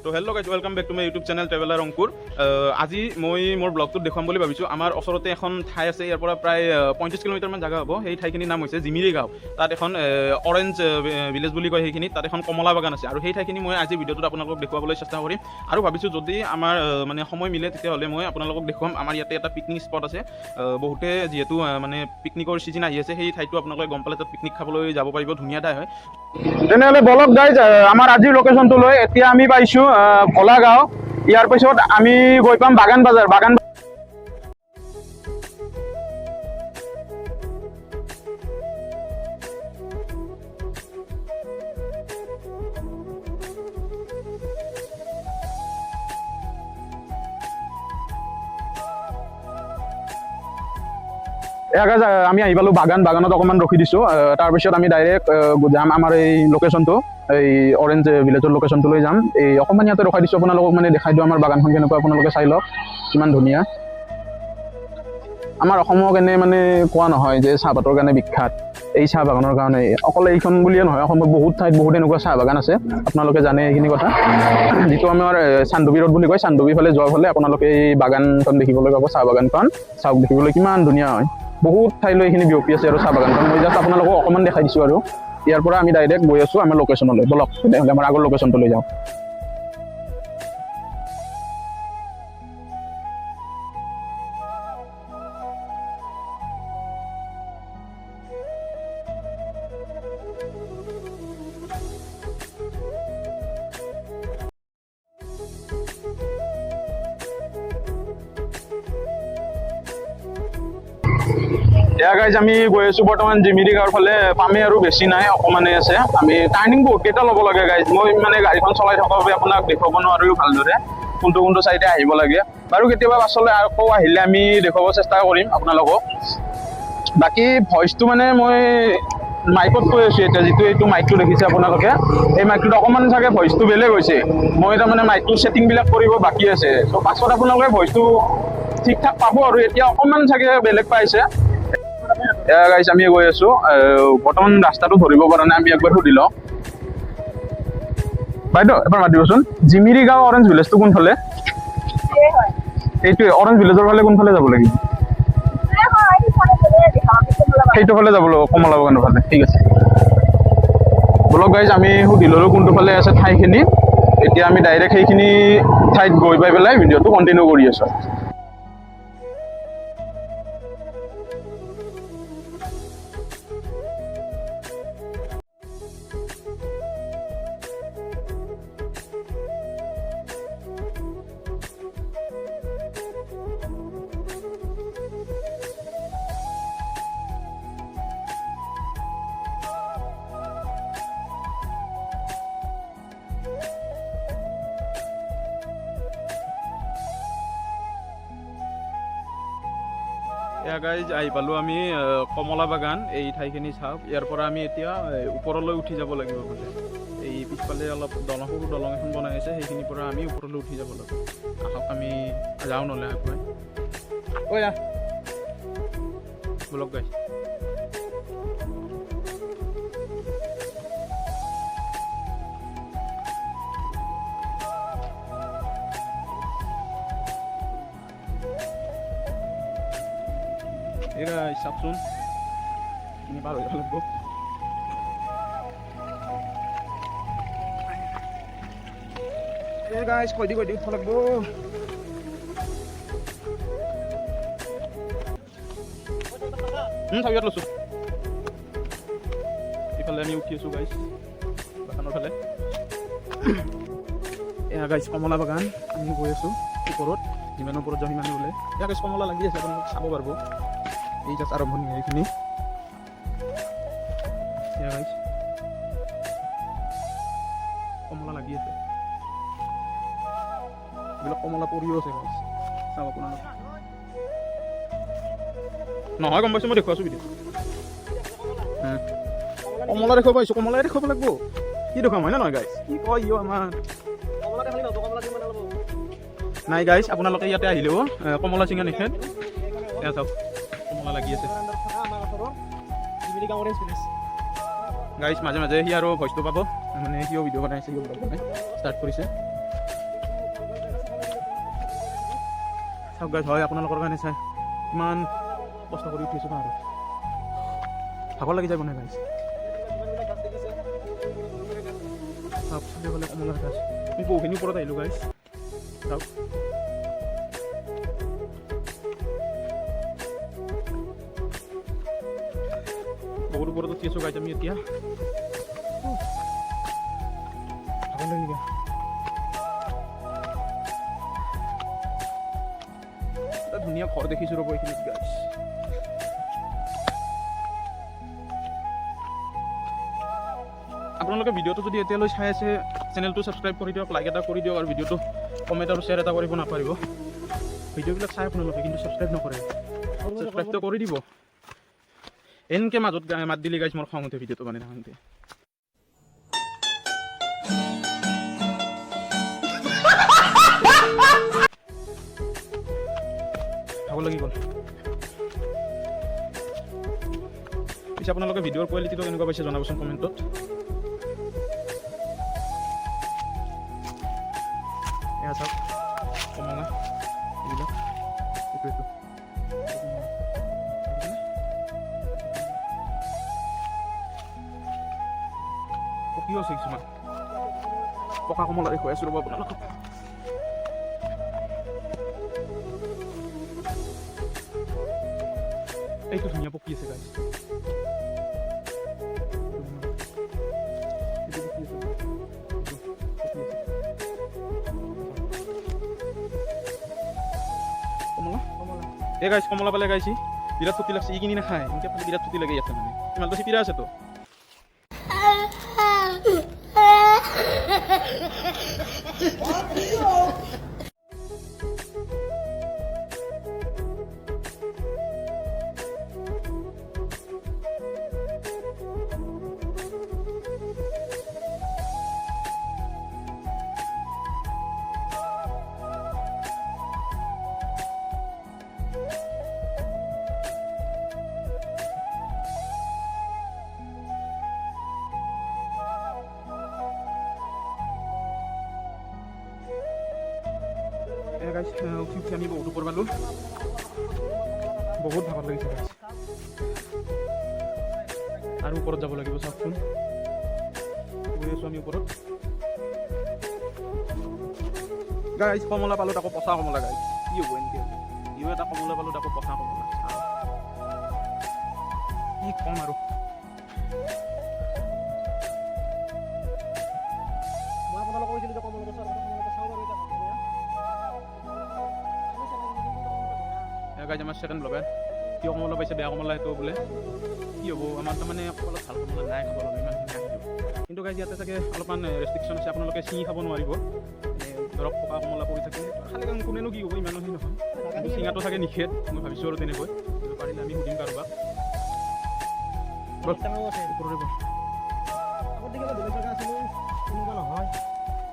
তো hello' guys, welcome back to my YouTube channel traveller Ankur. আজি মই মোৰ ব্লগটোত দেখুৱাম বুলি ভাবিছোঁ। আমাৰ ওচৰতে এখন ঠাই আছে, ইয়াৰ পৰা প্ৰায় 35 কিলোমিটাৰমান জেগা হ'ব। সেই ঠাইখিনিৰ নাম হৈছে জিমিৰি গাঁও। তাত এখন অৰেঞ্জ ভিলেজ বুলি কয় সেইখিনিত, তাত এখন কমলা বাগান আছে। আৰু সেই ঠাইখিনি মই আজি ভিডিঅ'টোত আপোনালোকক দেখুৱাবলৈ চেষ্টা কৰিম। আৰু ভাবিছোঁ যদি আমাৰ মানে সময় মিলে তেতিয়াহ'লে মই আপোনালোকক দেখুৱাম। আমাৰ ইয়াতে এটা পিকনিক স্পট আছে, বহুতে যিহেতু মানে পিকনিকৰ ছিজন আহি আছে, সেই ঠাইটো আপোনালোকে গম পালে তাত পিকনিক খাবলৈ যাব পাৰিব। ধুনীয়া ঠাই হয়। তেনেহ'লে বলক গাইজ, আমাৰ আজিৰ লোকেশ্যনটো লৈ এতিয়া আমি পাইছোঁ কলাগাঁও। ইয়াৰ পিছত আমি গৈ পাম বাগান বাজাৰ। আমি আহি পালোঁ বাগানত অকণমান ৰখি দিছোঁ। তাৰপিছত আমি ডাইৰেক্ট যাম আমাৰ এই লোকেশ্যনটো, এই অৰেঞ্জ ভিলেজৰ লোকেশ্যনটো লৈ যাম। এই অকণমান ইয়াতে ৰখাই দিছোঁ, আপোনালোকক মানে দেখাই দিওঁ আমাৰ বাগানখন কেনেকুৱা। আপোনালোকে চাই লওক কিমান ধুনীয়া। আমাৰ অসমক এনে মানে কোৱা নহয় যে চাহপাতৰ কাৰণে বিখ্যাত, এই চাহ বাগানৰ কাৰণে। অকল এইখন বুলিয়ে নহয়, অসমত বহুত ঠাইত বহুত এনেকুৱা চাহ বাগান আছে, আপোনালোকে জানে এইখিনি কথা। যিটো আমাৰ চান্দুবি ৰোড বুলি কয়, চান্দুবি ফালে যোৱাৰ ফালে আপোনালোকে এই বাগানখন দেখিবলৈ পাব। চাহ বাগানখন চাওক, দেখিবলৈ কিমান ধুনীয়া হয়। বহুত ঠাইলৈ এইখিনি বিয়পি আছে আৰু চাহ বাগানখন। মই জাষ্ট আপোনালোকক অকণমান দেখাই দিছোঁ। আৰু ইয়াৰ পৰা আমি ডাইৰেক্ট গৈ আছোঁ আমাৰ লোকেশ্যনলৈ। বলক তেনেহ'লে আমাৰ আগৰ লোকেশ্যনটো লৈ যাওঁ। এয়া গাইজ, আমি গৈ আছোঁ বৰ্তমান জিমিৰি গাঁৱৰ ফালে। পামেই আৰু বেছি নাই, অকণমানেই আছে। আমি টাৰ্ণিং বহুত কেইটা ল'ব লাগে গাইজ। মই মানে গাড়ীখন চলাই থকাৰ বাবে আপোনাক দেখুৱাব নোৱাৰিলোঁ ভালদৰে, কোনটো চাইডে আহিব লাগে। বাৰু কেতিয়াবা পাছলৈ আকৌ আহিলে আমি দেখুৱাব চেষ্টা কৰিম আপোনালোকক। বাকী ভইচটো মানে মই মাইকত কৈ আছোঁ এতিয়া, যিটো এইটো মাইকটো দেখিছে আপোনালোকে, এই মাইকটোত অকণমান চাগে ভইচটো বেলেগ হৈছে। মই তাৰমানে মাইকটোৰ ছেটিংবিলাক কৰিব বাকী আছে। চ' পাছত আপোনালোকে ভইচটো ঠিক ঠাক পাব। আৰু এতিয়া অকণমান চাগে বেলেগ পাইছে। এয়া গাইজ, আমি গৈ আছোঁ। বৰ্তমান ৰাস্তাটো ধৰিব পৰা নাই, আমি একবাৰ সুধি লওঁ। বাইদেউ এবাৰ মাতিবচোন, জিমিৰি গাঁও অৰেঞ্জ ভিলেজটো কোনফালে? সেইটোৱে, অৰেঞ্জ ভিলেজৰ ফালে কোনফালে যাব লাগিব? সেইটো ফালে যাব লাগিব, কমলা বাগানৰ ফালে। ঠিক আছে, বলক গাইজ, আমি সুধি ল'লোঁ কোনটো ফালে আছে ঠাইখিনি। এতিয়া আমি ডাইৰেক্ট সেইখিনি ঠাইত গৈ পাই পেলাই ভিডিঅ'টো কণ্টিনিউ কৰি আছোঁ। এয়া গাইজ, আহি পালোঁ আমি কমলা বাগান। এই ঠাইখিনি চাওক। ইয়াৰ পৰা আমি এতিয়া ওপৰলৈ উঠি যাব লাগিব বোলে। এই পিছফালে অলপ সৰু দলং এখন বনাই আছে, সেইখিনিৰ পৰা আমি ওপৰলৈ উঠি যাব লাগিব। আহক আমি যাওঁ নহ'লে আগুৱাই। বলক গাইজ। এৰা চাওকচোন, তিনি পাৰ হৈ যাব লাগিব। গাইজ, কৈ দি উঠিব লাগিব। চাবি লৈছোঁ। ইফালে আমি উঠি আছোঁ গাইজ, বাগানৰ ফালে। এয়া গাইজ কমলা বাগান, আমি গৈ আছোঁ ওপৰত। যিমান ওপৰত যাওঁ সিমানে বোলে। এয়া গাইজ কমলা লাগি আছে, আপোনালোকে চাব পাৰিব। এই জাষ্ট আৰম্ভণি এইখিনি। কমলা লাগি আছে, এইবিলাক কমলা পৰিও আছে গাইজ, চাওক আপোনালোকে। নহয় গম পাইছোঁ, মই দেখুৱাইছোঁ ভিডিঅ'। কমলা দেখুৱাব পাইছোঁ, কমলাই দেখুৱাব লাগিব। কি দেখুৱাম হয় নে নহয় গাইজ? কি কয় ইও আমাৰ নাই গাইজ। আপোনালোকে ইয়াতে আহিলেও কমলা চিঙা নিখেত। এয়া চাওক, কমলা লাগি আছে গাইজ। মাজে মাজে সি আৰু ভইচটো পাব, মানে সিও ভিডিঅ' বনাইছে, ষ্টাৰ্ট কৰিছে। চাওক গাইজ হয় আপোনালোকৰ কাৰণে চাই ইমান কষ্ট কৰি উঠিছোঁ আৰু ভাগৰ লাগি যাব নাই গাইজ চাওক চাৰিওফালে কমলাৰ গাছ আমি বহুখিনি ওপৰত আহিলোঁ গাইজ চাওক বহুত ওপৰত উঠি আছোঁ গাইজ আমি এতিয়া ভাগৰ লাগি গা এটা ধুনীয়া ঘৰ দেখিছোঁ ৰ'ব এইখিনিত গাইজ আপোনালোকে ভিডিঅ'টো যদি এতিয়ালৈ চাই আছে চেনেলটো ছাবস্ক্ৰাইব কৰি দিয়ক লাইক এটা কৰি দিয়ক আৰু ভিডিঅ'টো কমেণ্ট আৰু শ্বেয়াৰ এটা কৰিব নাপাৰিব ভিডিঅ'বিলাক চাই আপোনালোকে কিন্তু ছাবস্ক্ৰাইব নকৰে ছাবস্ক্ৰাইবটো কৰি দিব এনেকৈ মাজত মাত দিলে গাইজ মোৰ খং উঠে ভিডিঅ'টো মানে থাকোঁতে ভাগৰ লাগি গ'ল পিছে আপোনালোকে ভিডিঅ'ৰ কোৱালিটিটো কেনেকুৱা পাইছে জনাবচোন কমেণ্টত এয়া চাওক কমলা এইবিলাক এইটো পকিও আছে কিছুমান পকা কমলা দেখুৱাই আছোঁ ৰ'ব আপোনালোকক এইটো ধুনীয়া পকি আছে গাইজ কমলা এই গাইজ কমলা পালে গাইছি বিৰাট ফুটি লাগছে ই কিনি নাখায় এনেকৈ পালে বিৰাট ফুটি লাগে ইয়াতে মানে ইমানটো চিপিৰা আছেতো গাইজ উঠি আমি বহুত ওপৰ পালোঁ বহুত ভাগৰ লাগিছে গাইজ আৰু ওপৰত যাব লাগিব চাওকচোন গৈ আছোঁ আমি ওপৰত গাইজ কমলা পালোঁ তাকো পচা কমলা গাইজ কি হ'ব এনেকৈ ইও এটা কমলা পালোঁ তাকো পচা কমলা কি কম আৰু মই আপোনালোকক কৈছিলোঁ যে কমলা পচা গাইজ আমাৰ ছেকেণ্ড ব্লগাৰ কিয় কমলা পাইছে বেয়া কমলা সেইটো বোলে কি হ'ব আমাৰ তাৰমানে অলপ ভাল কমলা নাই খাব লাগে ইমানখিনি আহিব কিন্তু গাইজ ইয়াতে চাগে অলপমান ৰেষ্ট্ৰিকশ্যন আছে আপোনালোকে ছিঙি খাব নোৱাৰিব ধৰক পকা কমলা পৰি থাকিলে খালি কাৰণ কোনেনো কি হ'ব ইমানো সেই নহয় ছিঙাটো চাগে নিষেধ মই ভাবিছোঁ আৰু তেনেকৈ পাৰিলে আমি সুধিম কাৰোবাক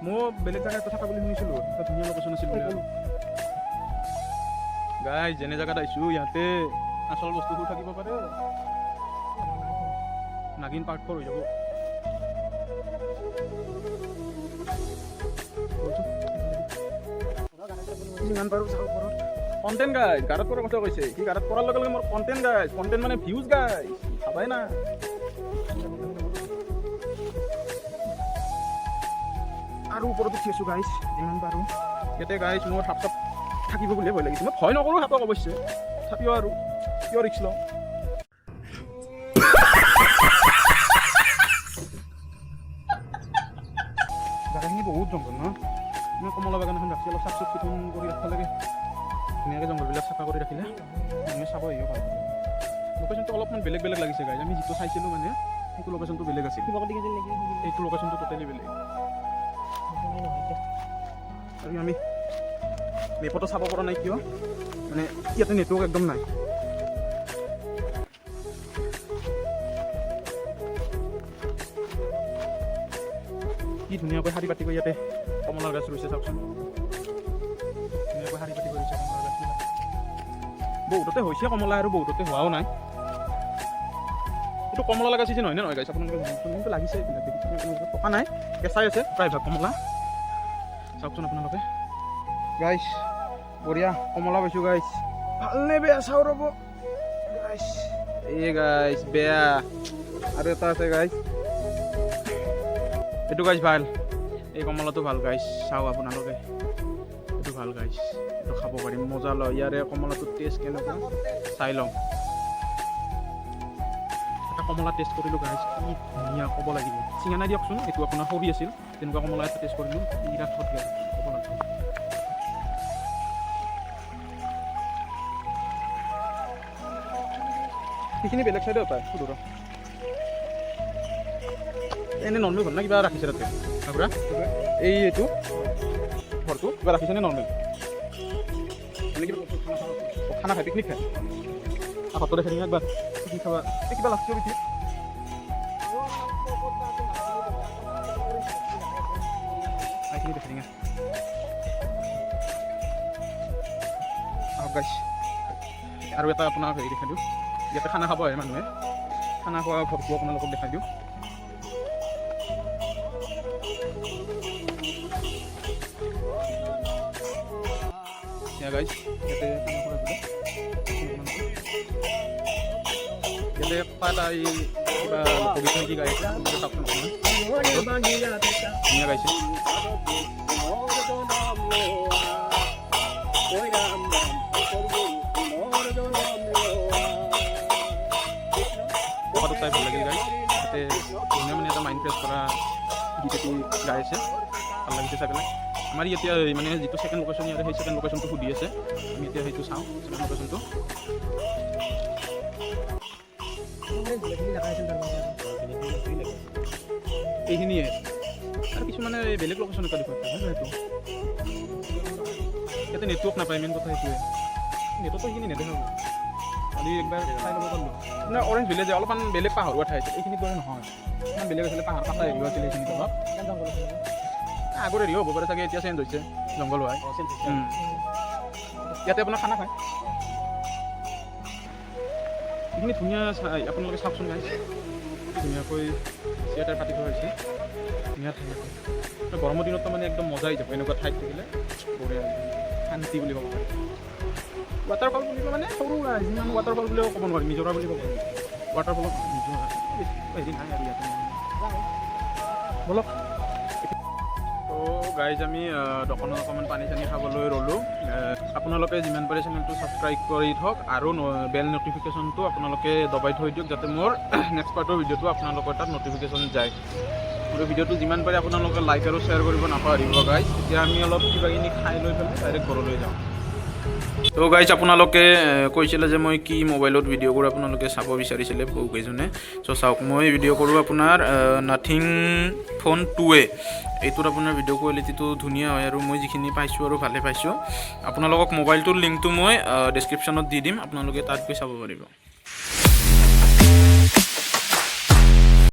মই বেলেগ জেগাত থকা বুলি শুনিছিলোঁ এটা ধুনীয়া লোকেশ্যন আছিল গাইজ যেনে জেগাত আহিছোঁ ইয়াতে আচল বস্তুবোৰ থাকিব পাৰে নাগিন পাৰ্ট 4 হৈ যাব যিমান পাৰোঁ চাওঁ ওপৰত কণ্টেণ্ট গাইজ গাড়ত কৰাৰ কথা কৈছে সি গাড়ত কৰাৰ লগে লগে মোৰ কণ্টেণ্ট গাইজ কণ্টেণ্ট মানে ভিউজ গাইজ ভাবাই না আৰু ওপৰত উঠি আছোঁ গাইজ যিমান পাৰোঁ ইয়াতে গাইজ মোৰ সাপ চাপ থাকিব বুলিয়ে ভয় লাগিছে মই ভয় নকৰোঁ সাপক অৱশ্যে তথাপিও আৰু কিয় ৰিক্স লওঁ জেগাখিনি বহুত জংঘল ন মই কমলা বাগান এখন ৰাখি অলপ চাফ চিকুণ কৰি ৰাখিব লাগে ধুনীয়াকৈ জংঘলবিলাক চাফা কৰি ৰাখিলে মানুহে চাব আহিব ভাল লোকেশ্যনটো অলপমান বেলেগ বেলেগ লাগিছে গাইজ আমি যিটো চাইছিলোঁ মানে সেইটো লোকেশ্যনটো বেলেগ আছিল এইটো লোকেশ্যনটো টোটেলি বেলেগ আৰু আমি মেপতো চাব পৰা নাই কিয় মানে ইয়াতে নেটৱৰ্ক একদম নাই কি ধুনীয়াকৈ শাৰী পাতি কৰি ইয়াতে কমলাৰ গাছ ৰুইছে চাওকচোন ধুনীয়াকৈ শাৰী পাতি কৰিছে কমলাৰ গাছবিলাক বহুততে হৈছে কমলা আৰু বহুততে হোৱাও নাই এইটো কমলা লগা চিজন হয় নে নহয় গাইছ আপোনালোকে কিন্তু লাগিছে এইবিলাক পকা নাই কেঁচাই আছে প্ৰায়ভাগ কমলা চাওকচোন আপোনালোকে গাইছ বঢ়িয়া কমলা পাইছোঁ গাইছ ভালনে বেয়া চাওঁ ৰ'ব গাইছ এই গাইছ বেয়া আৰু এটা আছে গাইছ এইটো গাইছ ভাল এই কমলাটো ভাল গাইছ চাওঁ আপোনালোকে এইটো ভাল গাইছ এইটো খাব পাৰিম মজা লয় ইয়াৰে কমলাটোৰ টেষ্ট কেনেকুৱা চাই লওঁ এটা কমলা টেষ্ট কৰিলোঁ গাইছ কি ধুনীয়া ক'ব লাগিব চিঙা নাই দিয়কচোন এইটো আপোনাৰ সৰি আছিল তেনেকুৱা কমলা এটা টেষ্ট কৰিলোঁ বিৰাট সৎ গাইছ ক'ব লাগিব সেইখিনি বেলেগ চাইডে পায় সুধৰ এনে নৰ্মেল ঘৰ না কিবা ৰাখিছে তাতে আপোনাৰ এইটো ঘৰটো কিবা ৰাখিছেনে নৰ্মেল এনে কিবা খানা খায় পিকনিক খায় ঘৰতে খেলি একবাৰ পিকনিক খাবা এই কিবা লাগছে বেছি এইখিনি দেখি আহক গাইছ আৰু এটা আপোনাক হেৰি দেখাই দিওঁ ইয়াতে খানা খাব আহে মানুহে খানা খোৱা ঘৰটো আপোনালোকক দেখাই দিওঁ গাইছ ইয়াতে খানা খোৱা ইয়াতে এটা এই কিবা কবিতা কি গাইছে চাওকচোন ধুনীয়া গাইছে কথাটো চাই ভাল লাগিল গাইছ তাতে ধুনীয়া মানে এটা মাইণ্ড ফ্ৰেছ কৰা গীত এটি গাইছে ভাল লাগিছে চাই পেলাই আমাৰ এতিয়া মানে যিটো ছেকেণ্ড লোকেশ্যন ইয়াতে সেই ছেকেণ্ড লোকেশ্যনটো সুধি আছে আমি এতিয়া সেইটো চাওঁ ছেকেণ্ড লোকেশ্যনটো এইখিনিয়ে আৰু কিছুমানে বেলেগ লোকেশ্যন এটা দেখুৱাইছে সেইটো ইয়াতে নেটৱৰ্ক নাপায় মেইন কথা সেইটোৱে নেটৱৰ্কটো সেইখিনি নেদেখাব খালি একবাৰ চাই ল'ব পাৰিলোঁ আপোনাৰ অৰেঞ্জ ভিলেজে অলপমান বেলেগ পাহাৰুৱা ঠাই আছে এইখিনি দৰে নহয় ইমান বেলেগ আছিলে পাহাৰ কাটা এৰিও আছিলে এইখিনি অলপ আগৰ এৰিও হ'ব পাৰে চাগে এতিয়া চেঞ্জ হৈছে জংঘল হোৱাই ইয়াতে আপোনাৰ খানা খায় এইখিনি ধুনীয়া চাই আপোনালোকে চাওকচোন গাইছ ধুনীয়াকৈ থিয়েটাৰ পাতি থোৱা হৈছে ধুনীয়া ঠাই গৰমৰ দিনত মানে একদম মজা হৈ যাব এনেকুৱা ঠাইত থাকিলে বঢ়িয়া শান্তি বুলি ক'ব পাৰি ৱাটাৰফল বুলিব মানে সৰু যিমান ৱাটাৰফল বুলিও ক'ব নোৱাৰি নিজৰা বুলি ক'ব পাৰি ৱাটাৰফলত নিজৰা হেৰি নাই আৰু ইয়াতে বলক তো গাইজ আমি দোকানত অকণমান পানী চানী খাবলৈ ৰ'লোঁ আপোনালোকে যিমান পাৰে চেনেলটো ছাবস্ক্ৰাইব কৰি থওক আৰু বেল নটিফিকেশ্যনটো আপোনালোকে দবাই থৈ দিয়ক যাতে মোৰ নেক্সট পাৰ্টৰ ভিডিঅ'টো আপোনালোকৰ তাত নটিফিকেশ্যন যায় আৰু ভিডিঅ'টো যিমান পাৰে আপোনালোকে লাইক আৰু শ্বেয়াৰ কৰিব নাপাহৰিব গাইজ এতিয়া আমি অলপ কিবা কিনি খাই লৈ পেলাই ডাইৰেক্ট ঘৰলৈ যাওঁ তো গাইজ আপোনালোকে কৈছিলে যে মই কি মোবাইলত ভিডিঅ' কৰোঁ আপোনালোকে চাব বিচাৰিছিলে বহুকেইজনে চ' চাওক মই ভিডিঅ' কৰোঁ আপোনাৰ নাথিং ফোন 2A এইটোত আপোনাৰ ভিডিঅ' কোৱালিটিটো ধুনীয়া হয় আৰু মই যিখিনি পাইছোঁ আৰু ভালে পাইছোঁ আপোনালোকক মোবাইলটোৰ লিংকটো মই ডেছক্ৰিপশ্যনত দি দিম আপোনালোকে তাত গৈ চাব পাৰিব